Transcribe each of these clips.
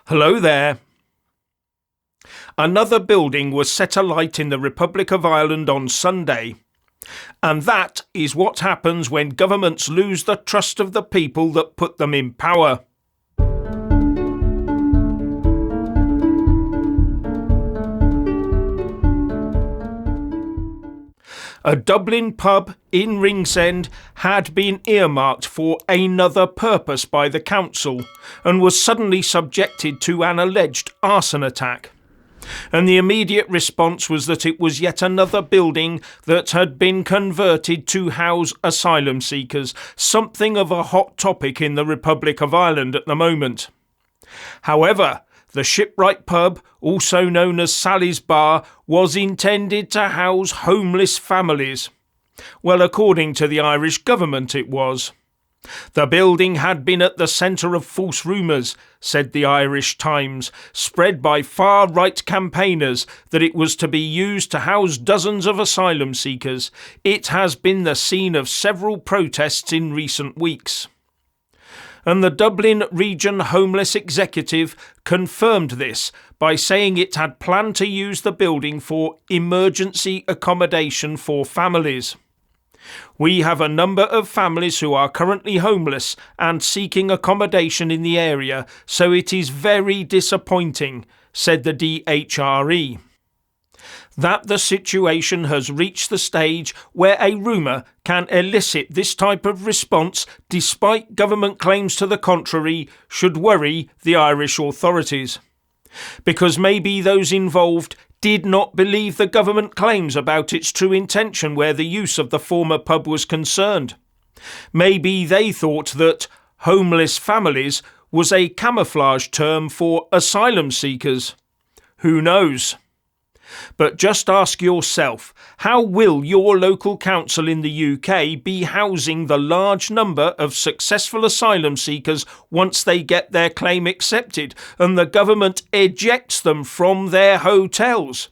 Hello there. Another building was set alight in the Republic of Ireland on Sunday. And that is what happens when governments lose the trust of the people that put them in power. A Dublin pub in Ringsend had been earmarked for another purpose by the council and was suddenly subjected to an alleged arson attack. And the immediate response was that it was yet another building that had been converted to house asylum seekers, something of a hot topic in the Republic of Ireland at the moment. However, the Shipwright pub, also known as Sally's Bar, was intended to house homeless families. Well, according to the Irish government, it was. The building had been at the centre of false rumours, said the Irish Times, spread by far-right campaigners that it was to be used to house dozens of asylum seekers. It has been the scene of several protests in recent weeks. And the Dublin Region Homeless Executive confirmed this by saying it had planned to use the building for emergency accommodation for families. We have a number of families who are currently homeless and seeking accommodation in the area, so it is very disappointing, said the DHRE. That the situation has reached the stage where a rumour can elicit this type of response despite government claims to the contrary should worry the Irish authorities. Because maybe those involved did not believe the government claims about its true intention where the use of the former pub was concerned. Maybe they thought that homeless families was a camouflage term for asylum seekers. Who knows? But just ask yourself, how will your local council in the UK be housing the large number of successful asylum seekers once they get their claim accepted and the government ejects them from their hotels?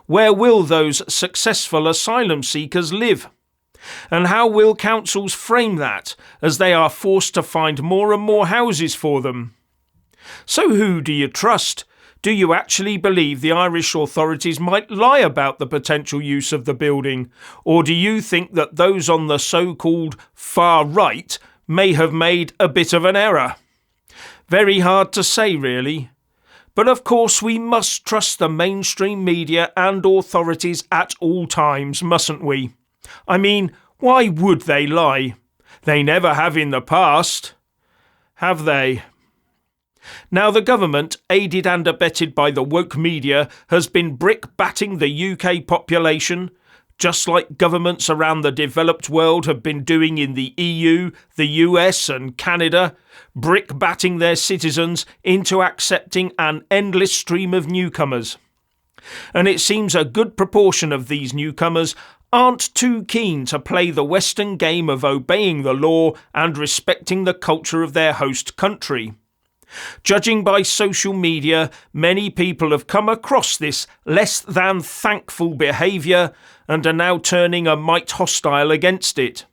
Where will those successful asylum seekers live? And how will councils frame that as they are forced to find more and more houses for them? So who do you trust? Do you actually believe the Irish authorities might lie about the potential use of the building? Or do you think that those on the so-called far right may have made a bit of an error? Very hard to say, really. But of course we must trust the mainstream media and authorities at all times, mustn't we? I mean, why would they lie? They never have in the past. Have they? Now the government, aided and abetted by the woke media, has been brick-batting the UK population, just like governments around the developed world have been doing in the EU, the US and Canada, brick-batting their citizens into accepting an endless stream of newcomers. And it seems a good proportion of these newcomers aren't too keen to play the Western game of obeying the law and respecting the culture of their host country. Judging by social media, many people have come across this less than thankful behaviour and are now turning a mite hostile against it.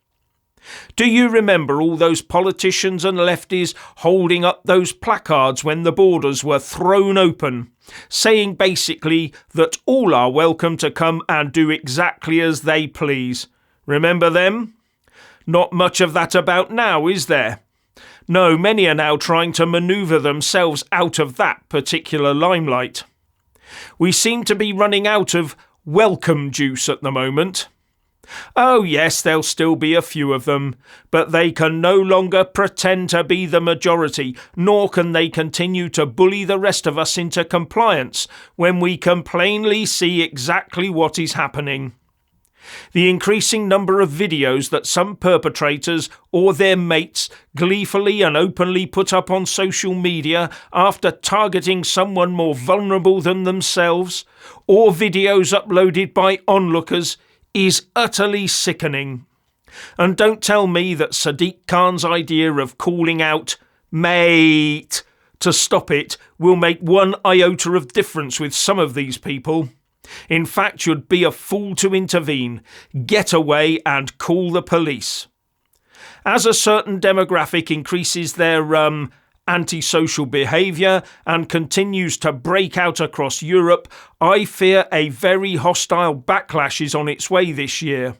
Do you remember all those politicians and lefties holding up those placards when the borders were thrown open, saying basically that all are welcome to come and do exactly as they please? Remember them? Not much of that about now, is there? No, many are now trying to manoeuvre themselves out of that particular limelight. We seem to be running out of welcome juice at the moment. Oh yes, there'll still be a few of them, but they can no longer pretend to be the majority, nor can they continue to bully the rest of us into compliance when we can plainly see exactly what is happening. The increasing number of videos that some perpetrators or their mates gleefully and openly put up on social media after targeting someone more vulnerable than themselves, or videos uploaded by onlookers, is utterly sickening. And don't tell me that Sadiq Khan's idea of calling out, "Mate," to stop it will make one iota of difference with some of these people. In fact, you'd be a fool to intervene, get away and call the police. As a certain demographic increases their antisocial behaviour and continues to break out across Europe, I fear a very hostile backlash is on its way this year.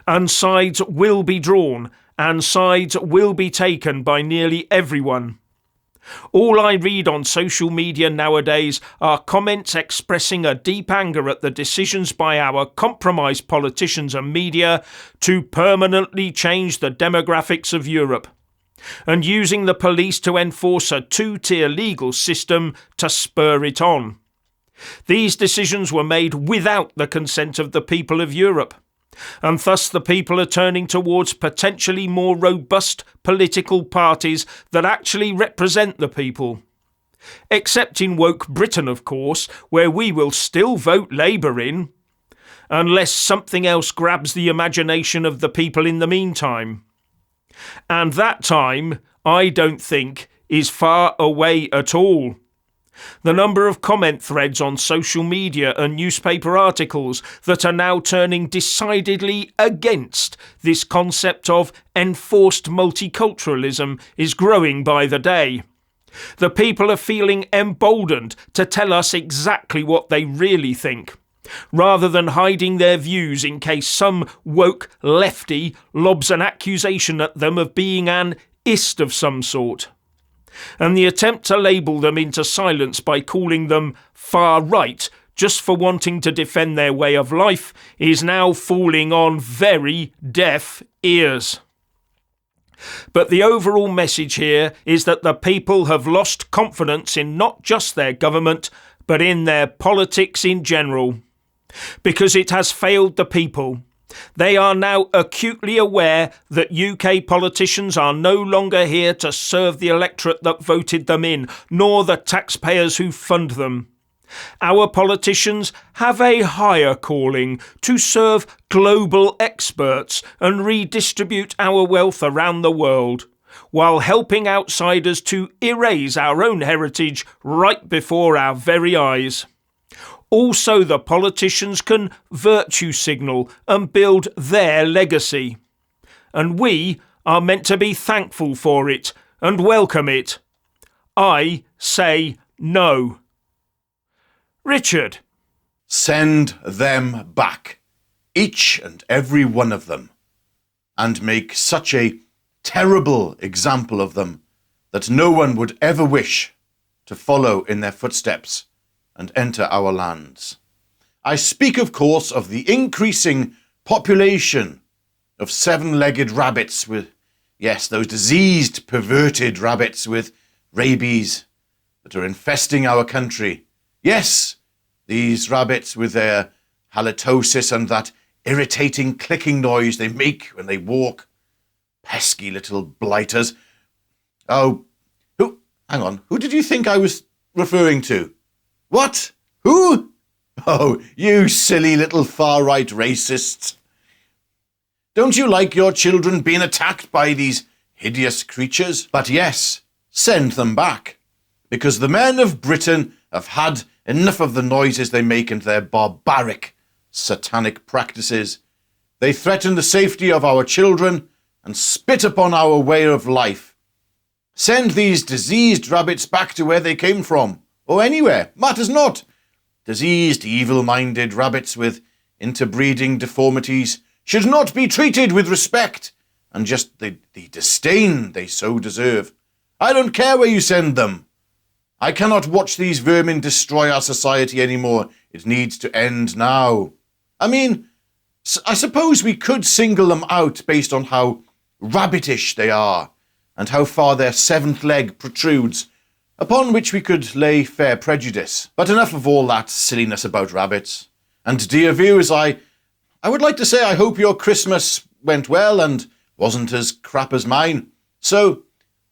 And sides will be drawn, and sides will be taken by nearly everyone. All I read on social media nowadays are comments expressing a deep anger at the decisions by our compromised politicians and media to permanently change the demographics of Europe, and using the police to enforce a two-tier legal system to spur it on. These decisions were made without the consent of the people of Europe, and thus the people are turning towards potentially more robust political parties that actually represent the people. Except in woke Britain, of course, where we will still vote Labour in, unless something else grabs the imagination of the people in the meantime. And that time, I don't think, is far away at all. The number of comment threads on social media and newspaper articles that are now turning decidedly against this concept of enforced multiculturalism is growing by the day. The people are feeling emboldened to tell us exactly what they really think, rather than hiding their views in case some woke lefty lobs an accusation at them of being an ist of some sort. And the attempt to label them into silence by calling them far right just for wanting to defend their way of life is now falling on very deaf ears. But the overall message here is that the people have lost confidence in not just their government, but in their politics in general, because it has failed the people. They are now acutely aware that UK politicians are no longer here to serve the electorate that voted them in, nor the taxpayers who fund them. Our politicians have a higher calling to serve global experts and redistribute our wealth around the world, while helping outsiders to erase our own heritage right before our very eyes. Also, the politicians can virtue signal and build their legacy. And we are meant to be thankful for it and welcome it. I say no. Richard. Send them back, each and every one of them, and make such a terrible example of them that no one would ever wish to follow in their footsteps and enter our lands. I speak, of course, of the increasing population of seven-legged rabbits with, yes, those diseased, perverted rabbits with rabies that are infesting our country. Yes, these rabbits with their halitosis and that irritating clicking noise they make when they walk. Pesky little blighters. Oh, who did you think I was referring to? What? Who? Oh, you silly little far-right racists. Don't you like your children being attacked by these hideous creatures? But yes, send them back, because the men of Britain have had enough of the noises they make and their barbaric, satanic practices. They threaten the safety of our children and spit upon our way of life. Send these diseased rabbits back to where they came from, or anywhere, matters not. Diseased, evil-minded rabbits with interbreeding deformities should not be treated with respect and just the disdain they so deserve. I don't care where you send them. I cannot watch these vermin destroy our society anymore. It needs to end now. I mean, I suppose we could single them out based on how rabbitish they are and how far their seventh leg protrudes, upon which we could lay fair prejudice. But enough of all that silliness about rabbits. And dear viewers, I would like to say I hope your Christmas went well and wasn't as crap as mine. So,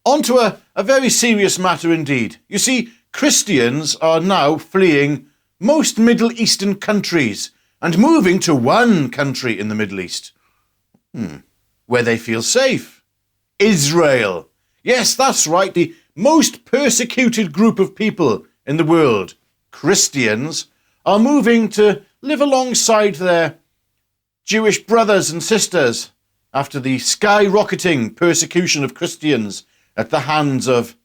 on to a very serious matter indeed. You see, Christians are now fleeing most Middle Eastern countries and moving to one country in the Middle East, where they feel safe. Israel. Yes, that's right, the most persecuted group of people in the world, Christians, are moving to live alongside their Jewish brothers and sisters after the skyrocketing persecution of Christians at the hands of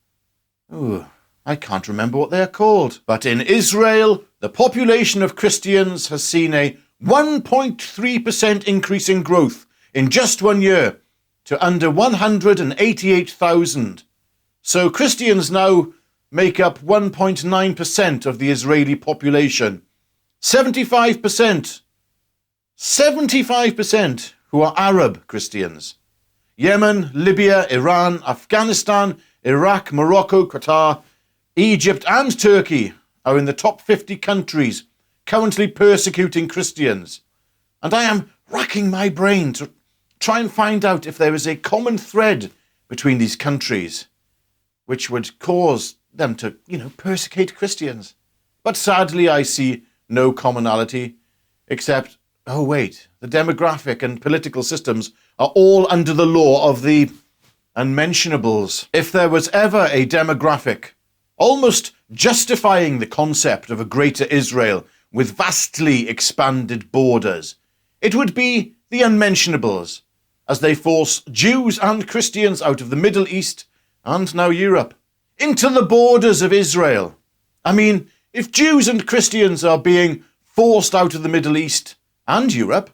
Ooh, I can't remember what they are called. But in Israel, the population of Christians has seen a 1.3% increase in growth in just 1 year to under 188,000. So Christians now make up 1.9% of the Israeli population. 75% who are Arab Christians. Yemen, Libya, Iran, Afghanistan, Iraq, Morocco, Qatar, Egypt and Turkey are in the top 50 countries currently persecuting Christians. And I am racking my brain to try and find out if there is a common thread between these countries which would cause them to, persecute Christians. But sadly, I see no commonality, except, the demographic and political systems are all under the law of the unmentionables. If there was ever a demographic almost justifying the concept of a greater Israel with vastly expanded borders, it would be the unmentionables, as they force Jews and Christians out of the Middle East and now Europe into the borders of Israel. I mean, if Jews and Christians are being forced out of the Middle East and Europe,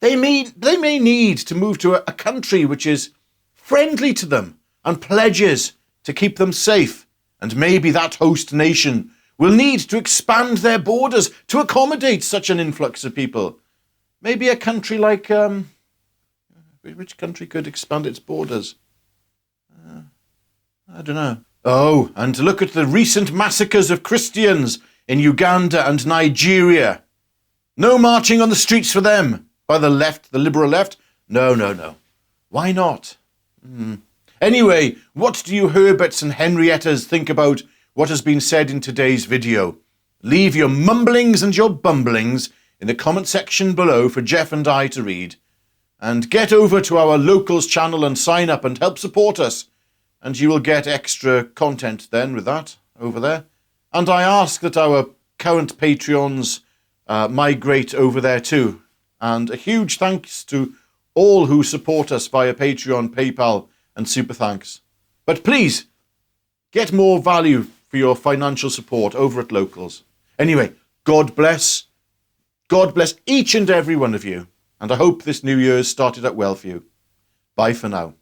they may need to move to a country which is friendly to them and pledges to keep them safe. And maybe that host nation will need to expand their borders to accommodate such an influx of people. Maybe a country like... which country could expand its borders? I don't know. Oh, and look at the recent massacres of Christians in Uganda and Nigeria. No marching on the streets for them by the left, the liberal left. No. Why not? Anyway, what do you Herberts and Henriettas think about what has been said in today's video? Leave your mumblings and your bumblings in the comment section below for Jeff and I to read. And get over to our Locals channel and sign up and help support us. And you will get extra content then with that over there. And I ask that our current Patreons migrate over there too. And a huge thanks to all who support us via Patreon, PayPal and Super Thanks. But please, get more value for your financial support over at Locals. Anyway, God bless. God bless each and every one of you. And I hope this New Year's started out well for you. Bye for now.